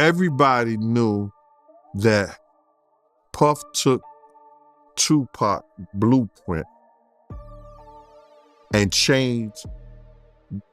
everybody knew that Puff took Tupac blueprint and changed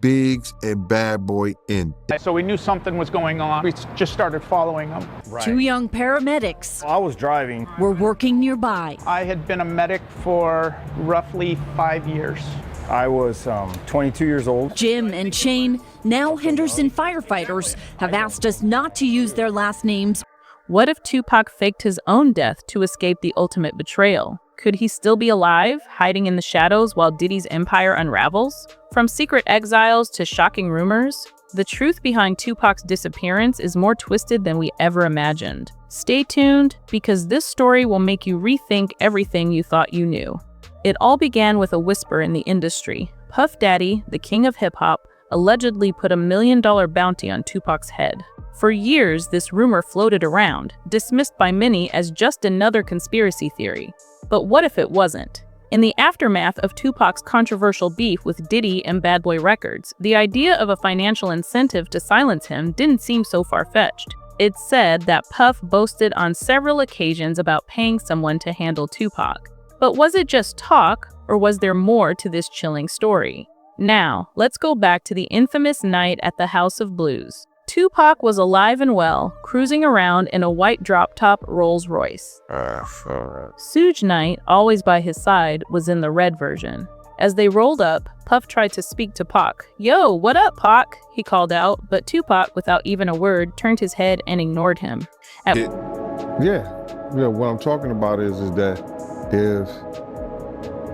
Biggs and Bad Boy in. So we knew something was going on. We just started following them. Right. Two young paramedics I was driving. were working nearby. I had been a medic for roughly 5 years. I was 22 years old. Jim and Shane, now Henderson firefighters, have asked us not to use their last names. What if Tupac faked his own death to escape the ultimate betrayal? Could he still be alive, hiding in the shadows while Diddy's empire unravels? From secret exiles to shocking rumors, the truth behind Tupac's disappearance is more twisted than we ever imagined. Stay tuned, because this story will make you rethink everything you thought you knew. It all began with a whisper in the industry. Puff Daddy, the king of hip-hop, allegedly put $1 million bounty on Tupac's head. For years, this rumor floated around, dismissed by many as just another conspiracy theory. But what if it wasn't? In the aftermath of Tupac's controversial beef with Diddy and Bad Boy Records, the idea of a financial incentive to silence him didn't seem so far-fetched. It's said that Puff boasted on several occasions about paying someone to handle Tupac. But was it just talk, or was there more to this chilling story? Now, let's go back to the infamous night at the House of Blues. Tupac was alive and well, cruising around in a white drop-top Rolls-Royce. Suge Knight, always by his side, was in the red version. As they rolled up, Puff tried to speak to Pac. "Yo, what up, Pac?" he called out, but Tupac, without even a word, turned his head and ignored him. Yeah, what I'm talking about is that if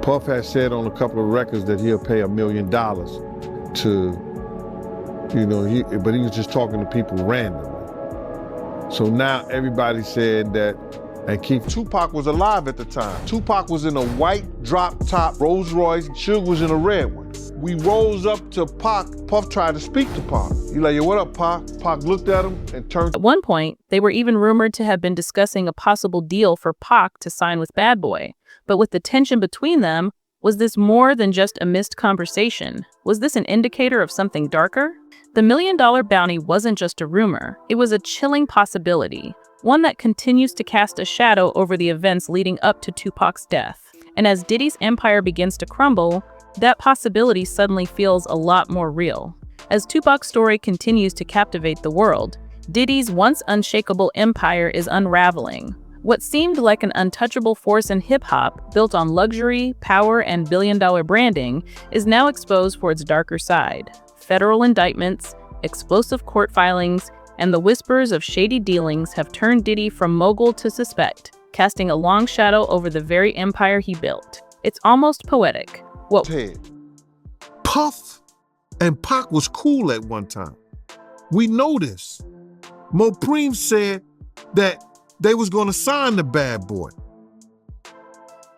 Puff had said on a couple of records that he'll pay $1 million to, but he was just talking to people randomly. So now everybody said that, and Tupac was alive at the time. Tupac was in a white drop-top Rolls-Royce. Suge was in a red one. We rose up to Pac. Puff tried to speak to Pac. He like, "Yo, what up, Pac?" Pac looked at him and turned. At one point, they were even rumored to have been discussing a possible deal for Pac to sign with Bad Boy. But with the tension between them, was this more than just a missed conversation? Was this an indicator of something darker? The $1 million bounty wasn't just a rumor. It was a chilling possibility, one that continues to cast a shadow over the events leading up to Tupac's death. And as Diddy's empire begins to crumble, that possibility suddenly feels a lot more real. As Tupac's story continues to captivate the world, Diddy's once unshakable empire is unraveling. What seemed like an untouchable force in hip-hop, built on luxury, power, and billion-dollar branding, is now exposed for its darker side. Federal indictments, explosive court filings, and the whispers of shady dealings have turned Diddy from mogul to suspect, casting a long shadow over the very empire he built. It's almost poetic. Puff and Pac was cool at one time. We know this. Mopreme said that they was going to sign the Bad Boy.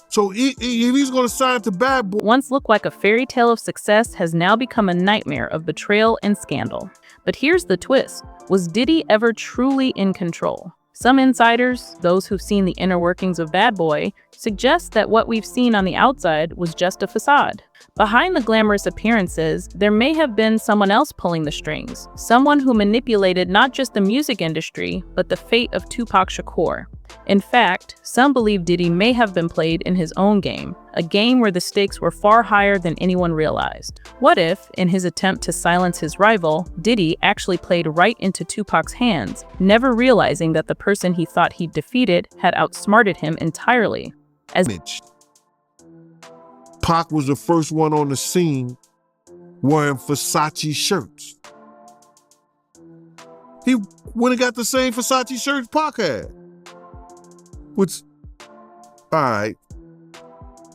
So if he's going to sign to Bad Boy. Once looked like a fairy tale of success has now become a nightmare of betrayal and scandal. But here's the twist. Was Diddy ever truly in control? Some insiders, those who've seen the inner workings of Bad Boy, suggest that what we've seen on the outside was just a facade. Behind the glamorous appearances, there may have been someone else pulling the strings, someone who manipulated not just the music industry, but the fate of Tupac Shakur. In fact, some believe Diddy may have been played in his own game, a game where the stakes were far higher than anyone realized. What if, in his attempt to silence his rival, Diddy actually played right into Tupac's hands, never realizing that the person he thought he'd defeated had outsmarted him entirely? Pac was the first one on the scene wearing Versace shirts. He went and got the same Versace shirts Pac had. Which, all right,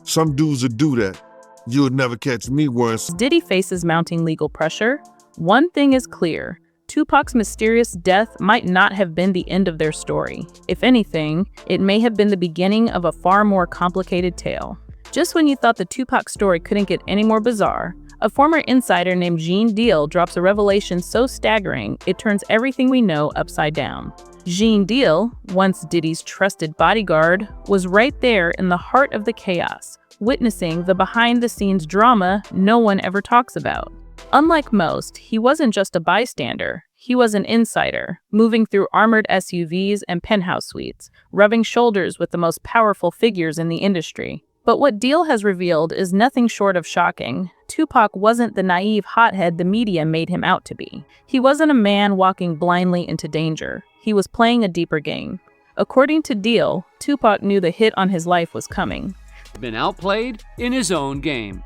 some dudes would do that. You'll never catch me wearing. Diddy faces mounting legal pressure. One thing is clear. Tupac's mysterious death might not have been the end of their story. If anything, it may have been the beginning of a far more complicated tale. Just when you thought the Tupac story couldn't get any more bizarre, a former insider named Gene Deal drops a revelation so staggering it turns everything we know upside down. Gene Deal, once Diddy's trusted bodyguard, was right there in the heart of the chaos, witnessing the behind-the-scenes drama no one ever talks about. Unlike most, he wasn't just a bystander. He was an insider, moving through armored SUVs and penthouse suites, rubbing shoulders with the most powerful figures in the industry. But what Deal has revealed is nothing short of shocking. Tupac wasn't the naive hothead the media made him out to be. He wasn't a man walking blindly into danger. He was playing a deeper game. According to Deal, Tupac knew the hit on his life was coming. Been outplayed in his own game.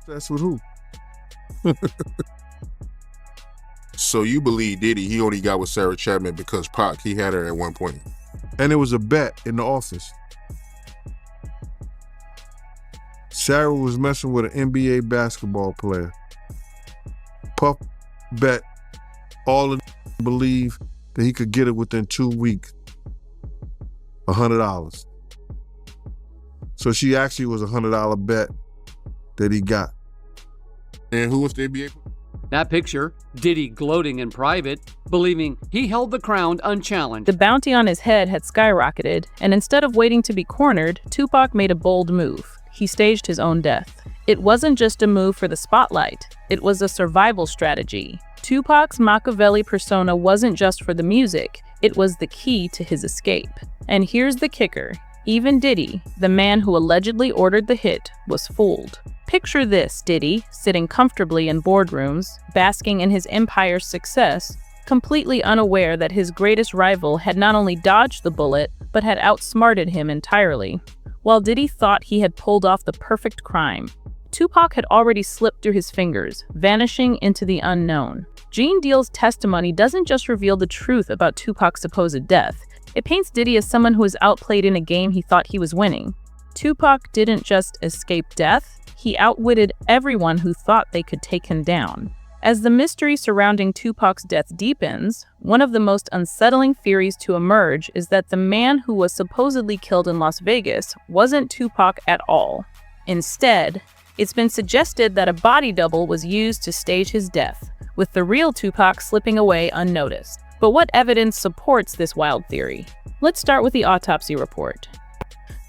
That's with who? So you believe Diddy, he only got with Sarah Chapman because Pac, he had her at one point. And it was a bet in the office. Sarah was messing with an NBA basketball player. Puff bet all of them believe that he could get it within 2 weeks. $100. So she actually was a $100 bet that he got. And who was the NBA? That picture, Diddy gloating in private, believing he held the crown unchallenged. The bounty on his head had skyrocketed, and instead of waiting to be cornered, Tupac made a bold move. He staged his own death. It wasn't just a move for the spotlight, it was a survival strategy. Tupac's Machiavelli persona wasn't just for the music, it was the key to his escape. And here's the kicker. Even Diddy, the man who allegedly ordered the hit, was fooled. Picture this, Diddy, sitting comfortably in boardrooms, basking in his empire's success, completely unaware that his greatest rival had not only dodged the bullet, but had outsmarted him entirely. While Diddy thought he had pulled off the perfect crime, Tupac had already slipped through his fingers, vanishing into the unknown. Gene Deal's testimony doesn't just reveal the truth about Tupac's supposed death. It paints Diddy as someone who was outplayed in a game he thought he was winning. Tupac didn't just escape death, he outwitted everyone who thought they could take him down. As the mystery surrounding Tupac's death deepens, one of the most unsettling theories to emerge is that the man who was supposedly killed in Las Vegas wasn't Tupac at all. Instead, it's been suggested that a body double was used to stage his death, with the real Tupac slipping away unnoticed. But what evidence supports this wild theory? Let's start with the autopsy report.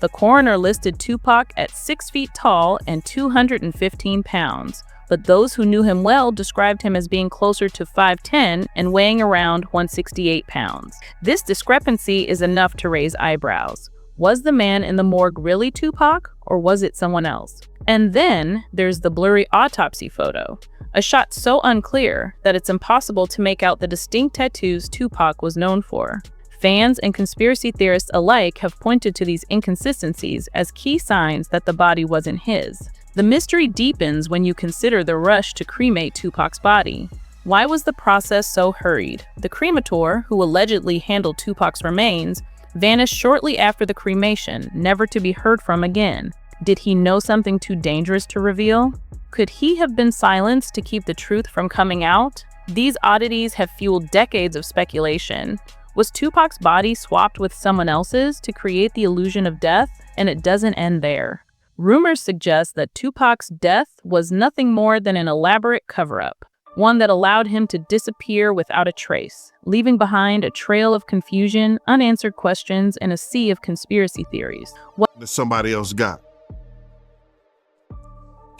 The coroner listed Tupac at 6 feet tall and 215 pounds, but those who knew him well described him as being closer to 5'10" and weighing around 168 pounds. This discrepancy is enough to raise eyebrows. Was the man in the morgue really Tupac, or was it someone else? And then there's the blurry autopsy photo, a shot so unclear that it's impossible to make out the distinct tattoos Tupac was known for. Fans and conspiracy theorists alike have pointed to these inconsistencies as key signs that the body wasn't his. The mystery deepens when you consider the rush to cremate Tupac's body. Why was the process so hurried? The cremator, who allegedly handled Tupac's remains, vanished shortly after the cremation, never to be heard from again. Did he know something too dangerous to reveal? Could he have been silenced to keep the truth from coming out? These oddities have fueled decades of speculation. Was Tupac's body swapped with someone else's to create the illusion of death? And it doesn't end there. Rumors suggest that Tupac's death was nothing more than an elaborate cover-up, one that allowed him to disappear without a trace, leaving behind a trail of confusion, unanswered questions, and a sea of conspiracy theories. What somebody else got?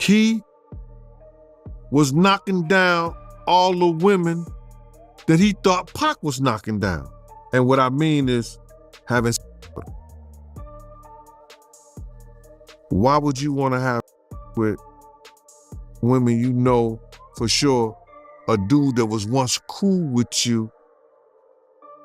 He was knocking down all the women that he thought Pac was knocking down. And what I mean is having. Why would you want to have with women you know for sure a dude that was once cool with you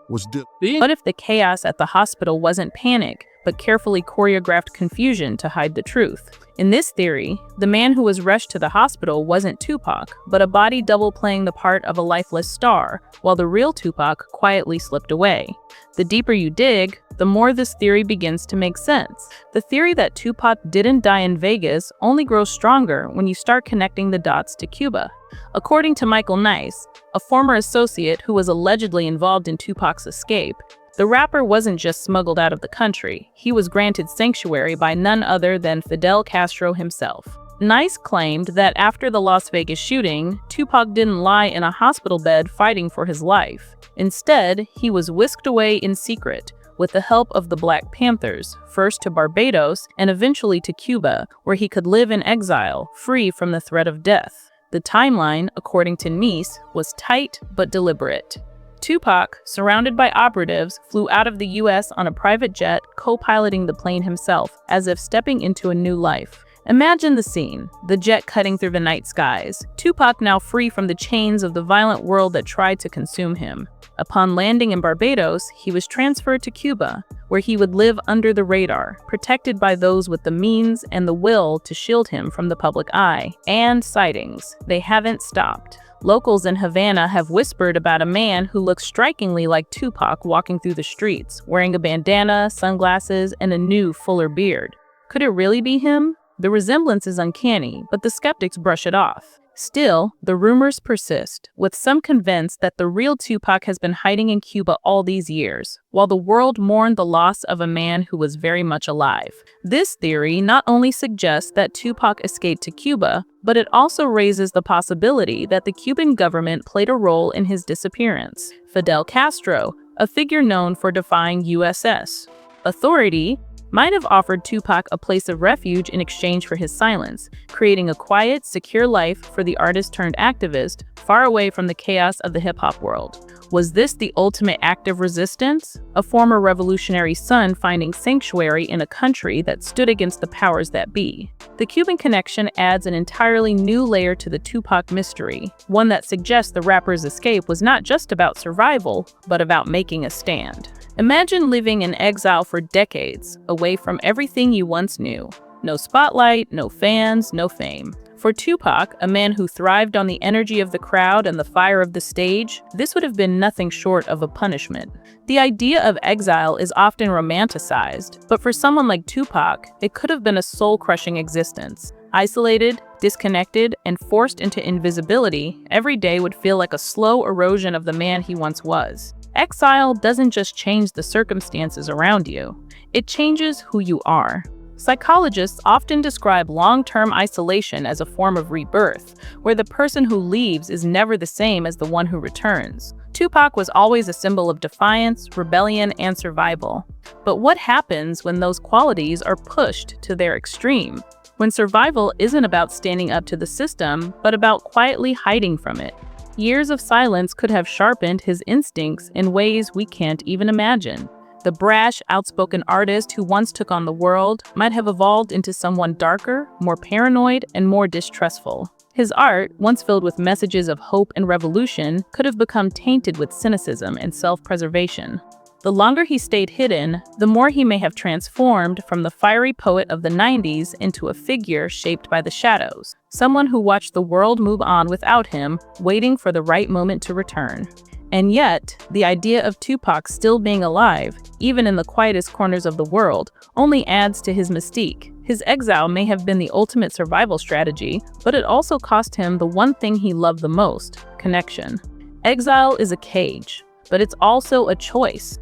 was different? What if the chaos at the hospital wasn't panic, but carefully choreographed confusion to hide the truth? In this theory, the man who was rushed to the hospital wasn't Tupac, but a body double playing the part of a lifeless star, while the real Tupac quietly slipped away. The deeper you dig, the more this theory begins to make sense. The theory that Tupac didn't die in Vegas only grows stronger when you start connecting the dots to Cuba. According to Michael Nice, a former associate who was allegedly involved in Tupac's escape, the rapper wasn't just smuggled out of the country, he was granted sanctuary by none other than Fidel Castro himself. Nice claimed that after the Las Vegas shooting, Tupac didn't lie in a hospital bed fighting for his life. Instead, he was whisked away in secret, with the help of the Black Panthers, first to Barbados and eventually to Cuba, where he could live in exile, free from the threat of death. The timeline, according to Nice, was tight but deliberate. Tupac, surrounded by operatives, flew out of the U.S. on a private jet, co-piloting the plane himself, as if stepping into a new life. Imagine the scene, the jet cutting through the night skies, Tupac now free from the chains of the violent world that tried to consume him. Upon landing in Barbados, he was transferred to Cuba, where he would live under the radar, protected by those with the means and the will to shield him from the public eye. And sightings. They haven't stopped. Locals in Havana have whispered about a man who looks strikingly like Tupac walking through the streets, wearing a bandana, sunglasses, and a new, fuller beard. Could it really be him? The resemblance is uncanny, but the skeptics brush it off. Still, the rumors persist, with some convinced that the real Tupac has been hiding in Cuba all these years, while the world mourned the loss of a man who was very much alive. This theory not only suggests that Tupac escaped to Cuba, but it also raises the possibility that the Cuban government played a role in his disappearance. Fidel Castro, a figure known for defying USS authority, might have offered Tupac a place of refuge in exchange for his silence, creating a quiet, secure life for the artist-turned-activist, far away from the chaos of the hip-hop world. Was this the ultimate act of resistance? A former revolutionary son finding sanctuary in a country that stood against the powers that be. The Cuban connection adds an entirely new layer to the Tupac mystery, one that suggests the rapper's escape was not just about survival, but about making a stand. Imagine living in exile for decades, away from everything you once knew. No spotlight, no fans, no fame. For Tupac, a man who thrived on the energy of the crowd and the fire of the stage, this would have been nothing short of a punishment. The idea of exile is often romanticized, but for someone like Tupac, it could have been a soul-crushing existence. Isolated, disconnected, and forced into invisibility, every day would feel like a slow erosion of the man he once was. Exile doesn't just change the circumstances around you, it changes who you are. Psychologists often describe long-term isolation as a form of rebirth, where the person who leaves is never the same as the one who returns. Tupac was always a symbol of defiance, rebellion, and survival. But what happens when those qualities are pushed to their extreme? When survival isn't about standing up to the system, but about quietly hiding from it? Years of silence could have sharpened his instincts in ways we can't even imagine. The brash, outspoken artist who once took on the world might have evolved into someone darker, more paranoid, and more distrustful. His art, once filled with messages of hope and revolution, could have become tainted with cynicism and self-preservation. The longer he stayed hidden, the more he may have transformed from the fiery poet of the 90s into a figure shaped by the shadows, someone who watched the world move on without him, waiting for the right moment to return. And yet, the idea of Tupac still being alive, even in the quietest corners of the world, only adds to his mystique. His exile may have been the ultimate survival strategy, but it also cost him the one thing he loved the most: connection. Exile is a cage, but it's also a choice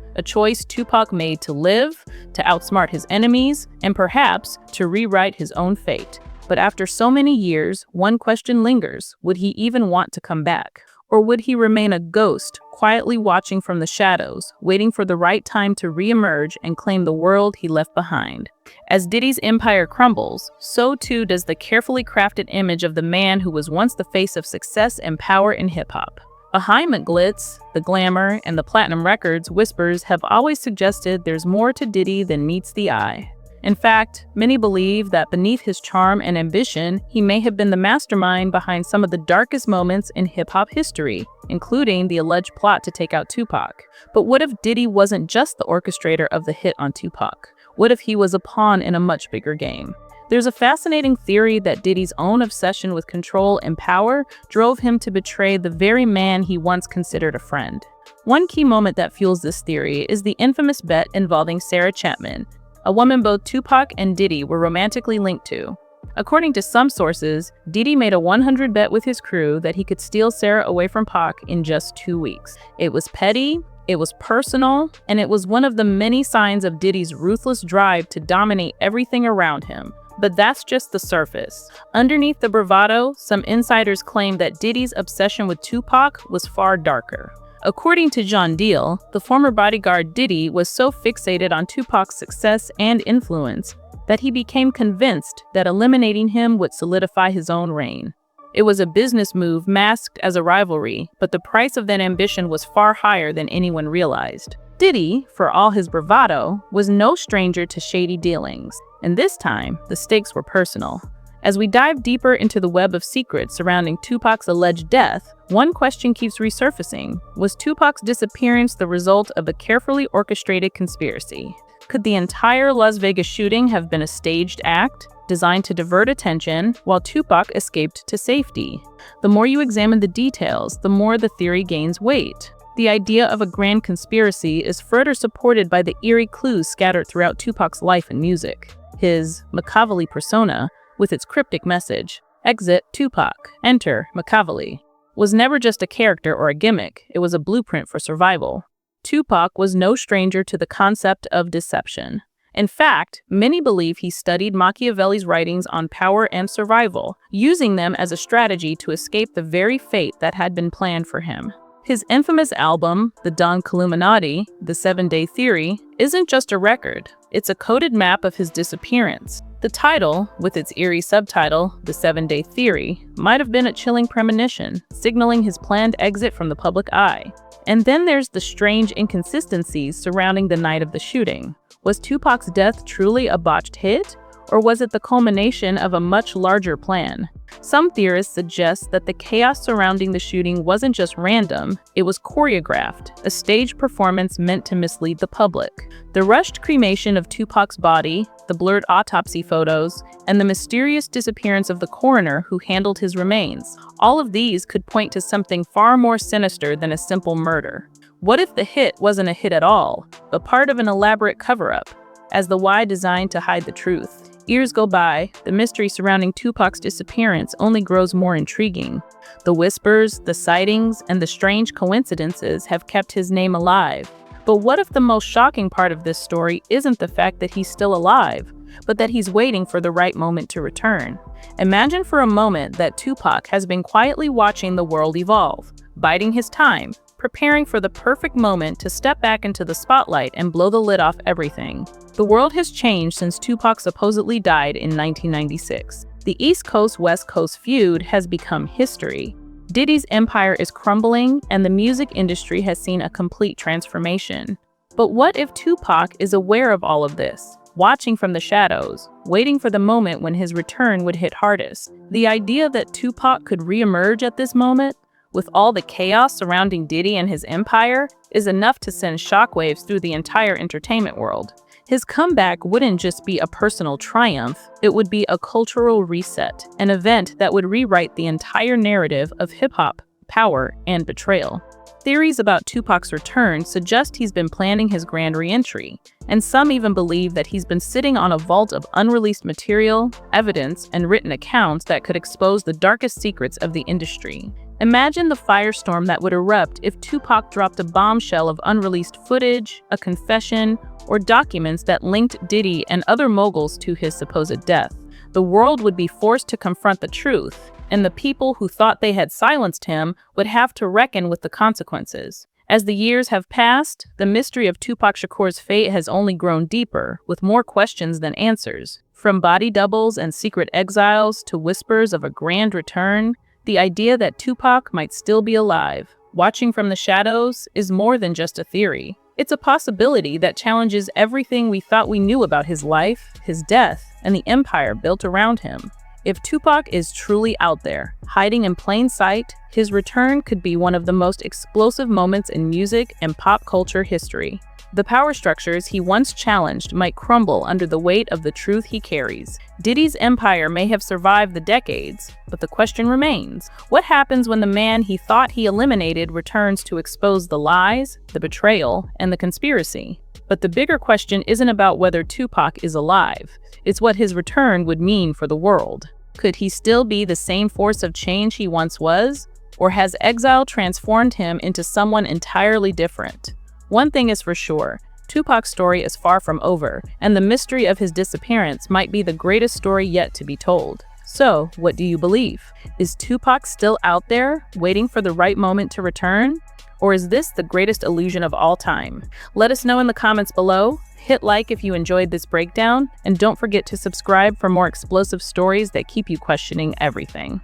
Tupac made to live, to outsmart his enemies, and perhaps to rewrite his own fate. But after so many years, one question lingers: would he even want to come back? Or would he remain a ghost, quietly watching from the shadows, waiting for the right time to re-emerge and claim the world he left behind? As Diddy's empire crumbles, so too does the carefully crafted image of the man who was once the face of success and power in hip-hop. Behind the glitz, the glamour, and the platinum records, whispers have always suggested there's more to Diddy than meets the eye. In fact, many believe that beneath his charm and ambition, he may have been the mastermind behind some of the darkest moments in hip-hop history, including the alleged plot to take out Tupac. But what if Diddy wasn't just the orchestrator of the hit on Tupac? What if he was a pawn in a much bigger game? There's a fascinating theory that Diddy's own obsession with control and power drove him to betray the very man he once considered a friend. One key moment that fuels this theory is the infamous bet involving Sarah Chapman, a woman both Tupac and Diddy were romantically linked to. According to some sources, Diddy made a 100 bet with his crew that he could steal Sarah away from Pac in just 2 weeks. It was petty, it was personal, and it was one of the many signs of Diddy's ruthless drive to dominate everything around him. But that's just the surface. Underneath the bravado, some insiders claim that Diddy's obsession with Tupac was far darker. According to John Deal, the former bodyguard Diddy was so fixated on Tupac's success and influence that he became convinced that eliminating him would solidify his own reign. It was a business move masked as a rivalry, but the price of that ambition was far higher than anyone realized. Diddy, for all his bravado, was no stranger to shady dealings, and this time, the stakes were personal. As we dive deeper into the web of secrets surrounding Tupac's alleged death, one question keeps resurfacing. Was Tupac's disappearance the result of a carefully orchestrated conspiracy? Could the entire Las Vegas shooting have been a staged act, designed to divert attention while Tupac escaped to safety? The more you examine the details, the more the theory gains weight. The idea of a grand conspiracy is further supported by the eerie clues scattered throughout Tupac's life and music. His Machiavelli persona, with its cryptic message, "Exit Tupac, enter Machiavelli," was never just a character or a gimmick, it was a blueprint for survival. Tupac was no stranger to the concept of deception. In fact, many believe he studied Machiavelli's writings on power and survival, using them as a strategy to escape the very fate that had been planned for him. His infamous album, The Don Illuminati, The 7-Day Theory, isn't just a record, it's a coded map of his disappearance. The title, with its eerie subtitle, The 7-Day Theory, might have been a chilling premonition, signaling his planned exit from the public eye. And then there's the strange inconsistencies surrounding the night of the shooting. Was Tupac's death truly a botched hit, or was it the culmination of a much larger plan? Some theorists suggest that the chaos surrounding the shooting wasn't just random, it was choreographed, a staged performance meant to mislead the public. The rushed cremation of Tupac's body, the blurred autopsy photos, and the mysterious disappearance of the coroner who handled his remains, all of these could point to something far more sinister than a simple murder. What if the hit wasn't a hit at all, but part of an elaborate cover-up, as the why designed to hide the truth? Years go by, the mystery surrounding Tupac's disappearance only grows more intriguing. The whispers, the sightings, and the strange coincidences have kept his name alive. But what if the most shocking part of this story isn't the fact that he's still alive, but that he's waiting for the right moment to return? Imagine for a moment that Tupac has been quietly watching the world evolve, biding his time, preparing for the perfect moment to step back into the spotlight and blow the lid off everything. The world has changed since Tupac supposedly died in 1996. The East Coast-West Coast feud has become history. Diddy's empire is crumbling, and the music industry has seen a complete transformation. But what if Tupac is aware of all of this, watching from the shadows, waiting for the moment when his return would hit hardest? The idea that Tupac could re-emerge at this moment, with all the chaos surrounding Diddy and his empire, is enough to send shockwaves through the entire entertainment world. His comeback wouldn't just be a personal triumph, it would be a cultural reset, an event that would rewrite the entire narrative of hip-hop, power, and betrayal. Theories about Tupac's return suggest he's been planning his grand re-entry, and some even believe that he's been sitting on a vault of unreleased material, evidence, and written accounts that could expose the darkest secrets of the industry. Imagine the firestorm that would erupt if Tupac dropped a bombshell of unreleased footage, a confession, or documents that linked Diddy and other moguls to his supposed death. The world would be forced to confront the truth, and the people who thought they had silenced him would have to reckon with the consequences. As the years have passed, the mystery of Tupac Shakur's fate has only grown deeper, with more questions than answers. From body doubles and secret exiles to whispers of a grand return, the idea that Tupac might still be alive, watching from the shadows, is more than just a theory. It's a possibility that challenges everything we thought we knew about his life, his death, and the empire built around him. If Tupac is truly out there, hiding in plain sight, his return could be one of the most explosive moments in music and pop culture history. The power structures he once challenged might crumble under the weight of the truth he carries. Diddy's empire may have survived the decades, but the question remains: what happens when the man he thought he eliminated returns to expose the lies, the betrayal, and the conspiracy? But the bigger question isn't about whether Tupac is alive. It's what his return would mean for the world. Could he still be the same force of change he once was? Or has exile transformed him into someone entirely different? One thing is for sure, Tupac's story is far from over, and the mystery of his disappearance might be the greatest story yet to be told. So, what do you believe? Is Tupac still out there, waiting for the right moment to return? Or is this the greatest illusion of all time? Let us know in the comments below. Hit like if you enjoyed this breakdown, and don't forget to subscribe for more explosive stories that keep you questioning everything.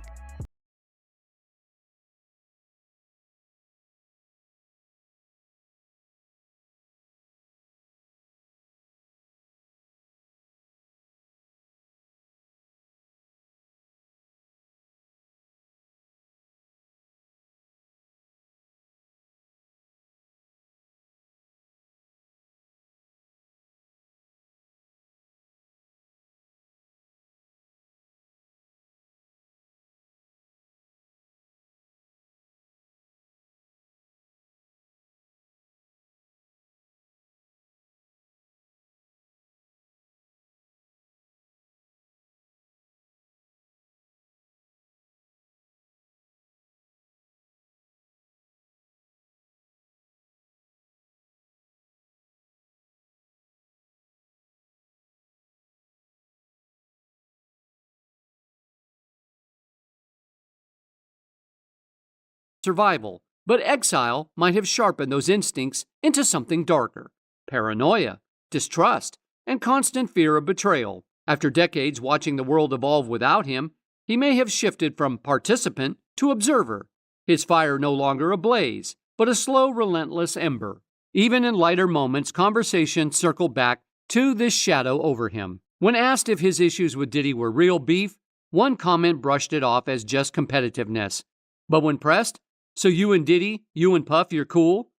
survival, but exile might have sharpened those instincts into something darker: paranoia, distrust, and constant fear of betrayal. After decades watching the world evolve without him, he may have shifted from participant to observer, his fire no longer a blaze, but a slow, relentless ember. Even in lighter moments, conversations circle back to this shadow over him. When asked if his issues with Diddy were real beef, one comment brushed it off as just competitiveness. But when pressed, "So you and Diddy, you and Puff, you're cool?"